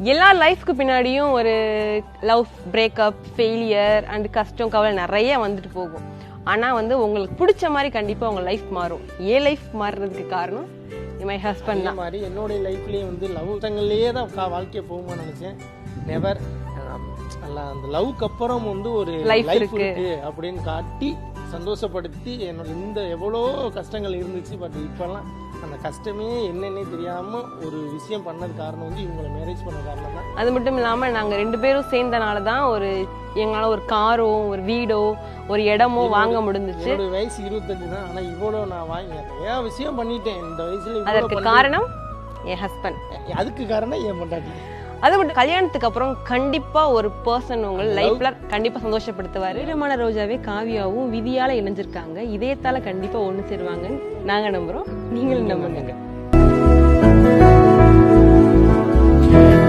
எல்லா லைஃப்க்கு பின்னாடியும் ஒரு லவ் பிரேக்கப், ஃபெயிலியர் அண்ட் கஷ்டம், கவலை நிறைய வந்துட்டு போகும். ஆனால் வந்து உங்களுக்கு பிடிச்ச மாதிரி கண்டிப்பாக உங்கள் லைஃப் மாறும். ஏன் லைஃப் மாறுறதுக்கு காரணம் மை ஹஸ்பண்ட் தான். மாதிரி என்னுடைய லைஃப்லேயே வந்து லவ் தங்கள்லேயே தான் வாழ்க்கையை போகுமான்னு நினச்சேன். நெவர். அந்த லவ்க்கு அப்புறம் வந்து ஒரு லைஃப் இருக்கு அப்படின்னு காட்டி சந்தோஷப்படுத்தி என்னோட இந்த எவ்வளோ கஷ்டங்கள் இருந்துச்சு. பட் இப்போல்லாம் அந்த கஷ்டமே என்னன்னே தெரியாமல் ஒரு விஷயம் பண்ணது காரணம் வந்து இவங்களை மேரேஜ் பண்ண காரணம் தான். அது மட்டும் இல்லாமல் நாங்கள் 2 பேரும் சேர்ந்தனால தான் எங்களால் ஒரு காரோ, ஒரு வீடோ, ஒரு இடமோ வாங்க முடிஞ்சிச்சு. என்னோட வயசு 25 தான். ஆனால் இவ்வளோ நான் வாங்கி நிறையா விஷயம் பண்ணிட்டேன் இந்த வயசுல. அதற்கு காரணம் என் ஹஸ்பண்ட். அதுக்கு காரணம் என் பொண்டாட்டி. அது மட்டும் கல்யாணத்துக்கு அப்புறம் கண்டிப்பா ஒரு பர்சன் உங்கள் லைஃப்ல கண்டிப்பா சந்தோஷப்படுத்துவாரு. வீரமான ரோஜாவே காவியாவும் விதியால இணைஞ்சிருக்காங்க. இதயத்தால கண்டிப்பா ஒண்ணு சேருவாங்க நாங்க நம்புறோம். நீங்களும் நம்புங்க.